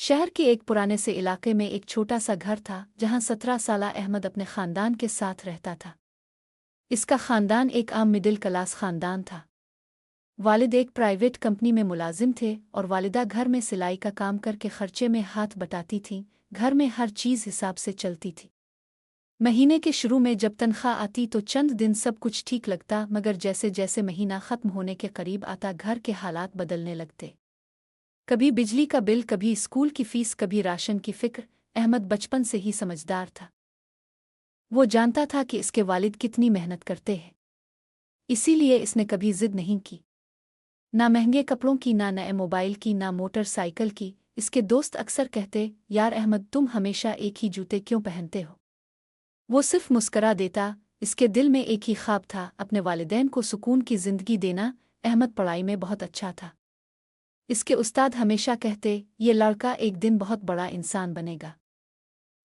शहर के एक पुराने से इलाके में एक छोटा सा घर था जहां 17 साला अहमद अपने खानदान के साथ रहता था। इसका खानदान एक आम मिडिल क्लास खानदान था। वालिद एक प्राइवेट कंपनी में मुलाजिम थे और वालिदा घर में सिलाई का काम करके खर्चे में हाथ बटाती थीं। घर में हर चीज़ हिसाब से चलती थी। महीने के शुरू में जब तनख्वाह आती तो चंद दिन सब कुछ ठीक लगता, मगर जैसे जैसे महीना ख़त्म होने के करीब आता घर के हालात बदलने लगते। कभी बिजली का बिल, कभी स्कूल की फीस, कभी राशन की फिक्र। अहमद बचपन से ही समझदार था। वो जानता था कि इसके वालिद कितनी मेहनत करते हैं, इसीलिए इसने कभी जिद नहीं की। ना महंगे कपड़ों की, ना नए मोबाइल की, ना मोटरसाइकिल की। इसके दोस्त अक्सर कहते, यार अहमद, तुम हमेशा एक ही जूते क्यों पहनते हो? वो सिर्फ मुस्करा देता। इसके दिल में एक ही ख्वाब था, अपने वालिदैन को सुकून की जिंदगी देना। अहमद पढ़ाई में बहुत अच्छा था। इसके उस्ताद हमेशा कहते, ये लड़का एक दिन बहुत बड़ा इंसान बनेगा।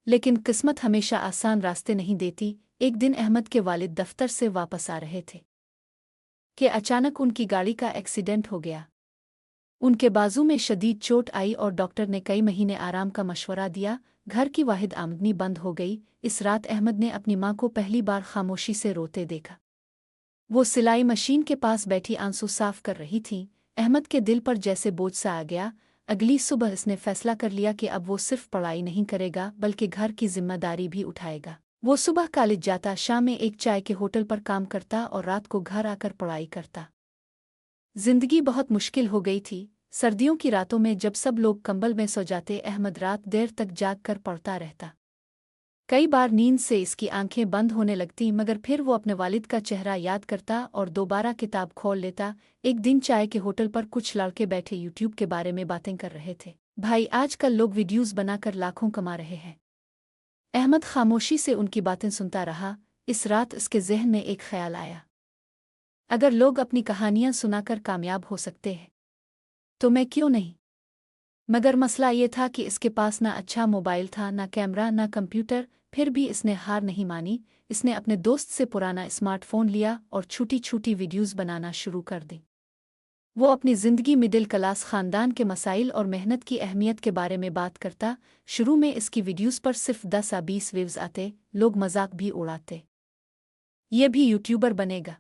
लेकिन किस्मत हमेशा आसान रास्ते नहीं देती। एक दिन अहमद के वालिद दफ्तर से वापस आ रहे थे कि अचानक उनकी गाड़ी का एक्सीडेंट हो गया। उनके बाजू में शदीद चोट आई और डॉक्टर ने कई महीने आराम का मशवरा दिया। घर की वाहिद आमदनी बंद हो गई। इस रात अहमद ने अपनी माँ को पहली बार खामोशी से रोते देखा। वो सिलाई मशीन के पास बैठी आंसू साफ कर रही थीं। अहमद के दिल पर जैसे बोझ सा आ गया। अगली सुबह इसने फैसला कर लिया कि अब वो सिर्फ पढ़ाई नहीं करेगा बल्कि घर की जिम्मेदारी भी उठाएगा। वो सुबह कॉलेज जाता, शाम में एक चाय के होटल पर काम करता और रात को घर आकर पढ़ाई करता। जिंदगी बहुत मुश्किल हो गई थी। सर्दियों की रातों में जब सब लोग कंबल में सो जाते, अहमद रात देर तक जाग कर पढ़ता रहता। कई बार नींद से इसकी आंखें बंद होने लगती, मगर फिर वो अपने वालिद का चेहरा याद करता और दोबारा किताब खोल लेता। एक दिन चाय के होटल पर कुछ लड़के बैठे यूट्यूब के बारे में बातें कर रहे थे। भाई, आजकल लोग वीडियोस बनाकर लाखों कमा रहे हैं। अहमद खामोशी से उनकी बातें सुनता रहा। इस रात इसके ज़हन में एक ख्याल आया, अगर लोग अपनी कहानियां सुनाकर कामयाब हो सकते हैं तो मैं क्यों नहीं? मगर मसला ये था कि इसके पास ना अच्छा मोबाइल था, ना कैमरा, ना कंप्यूटर। फिर भी इसने हार नहीं मानी। इसने अपने दोस्त से पुराना स्मार्टफोन लिया और छोटी छोटी वीडियोस बनाना शुरू कर दी। वो अपनी ज़िंदगी, मिडिल क्लास ख़ानदान के मसाइल और मेहनत की अहमियत के बारे में बात करता। शुरू में इसकी वीडियोस पर सिर्फ 10 या 20 व्यूज़ आते। लोग मजाक भी उड़ाते, ये भी यूट्यूबर बनेगा,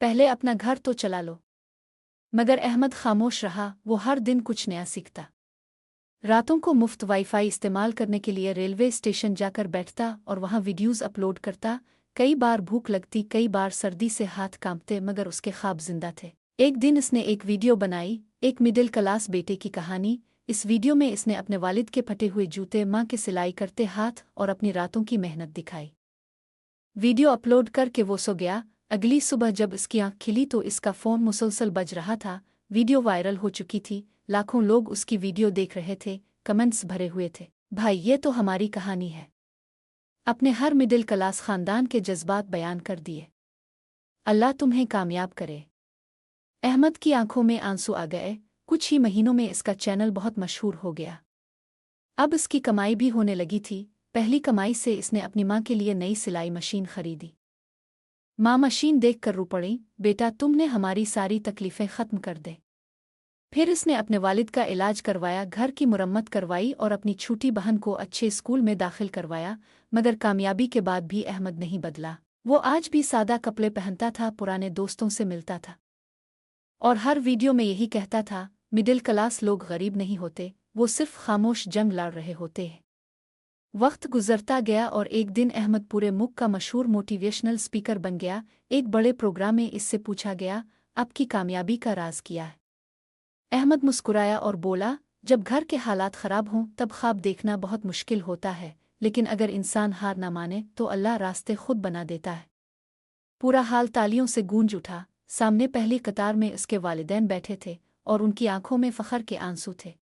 पहले अपना घर तो चला लो। मगर अहमद खामोश रहा। वो हर दिन कुछ नया सीखता। रातों को मुफ्त वाईफाई इस्तेमाल करने के लिए रेलवे स्टेशन जाकर बैठता और वहां वीडियोस अपलोड करता। कई बार भूख लगती, कई बार सर्दी से हाथ कांपते, मगर उसके ख्वाब जिंदा थे। एक दिन इसने एक वीडियो बनाई, एक मिडिल क्लास बेटे की कहानी। इस वीडियो में इसने अपने वालिद के फटे हुए जूते, माँ के सिलाई करते हाथ और अपनी रातों की मेहनत दिखाई। वीडियो अपलोड करके वो सो गया। अगली सुबह जब इसकी आँख खिली तो इसका फ़ोन मुसलसल बज रहा था। वीडियो वायरल हो चुकी थी। लाखों लोग उसकी वीडियो देख रहे थे। कमेंट्स भरे हुए थे, भाई ये तो हमारी कहानी है। अपने हर मिडिल क्लास ख़ानदान के जज्बात बयान कर दिए। अल्लाह तुम्हें कामयाब करे। अहमद की आंखों में आंसू आ गए। कुछ ही महीनों में इसका चैनल बहुत मशहूर हो गया। अब इसकी कमाई भी होने लगी थी। पहली कमाई से इसने अपनी माँ के लिए नई सिलाई मशीन खरीदी। माँ मशीन देख कर रो पड़ी, बेटा तुमने हमारी सारी तकलीफ़ें ख़त्म कर दे। फिर इसने अपने वालिद का इलाज करवाया, घर की मुरम्मत करवाई और अपनी छोटी बहन को अच्छे स्कूल में दाखिल करवाया। मगर कामयाबी के बाद भी अहमद नहीं बदला। वो आज भी सादा कपड़े पहनता था, पुराने दोस्तों से मिलता था और हर वीडियो में यही कहता था, मिडिल क्लास लोग गरीब नहीं होते, वो सिर्फ खामोश जंग लड़ रहे होते हैं। वक्त गुजरता गया और एक दिन अहमद पूरे मुल्क का मशहूर मोटिवेशनल स्पीकर बन गया। एक बड़े प्रोग्राम में इससे पूछा गया, आपकी कामयाबी का राज क्या है? अहमद मुस्कुराया और बोला, जब घर के हालात ख़राब हों तब ख्वाब देखना बहुत मुश्किल होता है, लेकिन अगर इंसान हार ना माने तो अल्लाह रास्ते खुद बना देता है। पूरा हाल तालियों से गूंज उठा। सामने पहली कतार में इसके वालिदैन बैठे थे और उनकी आंखों में फ़ख्र के आंसू थे।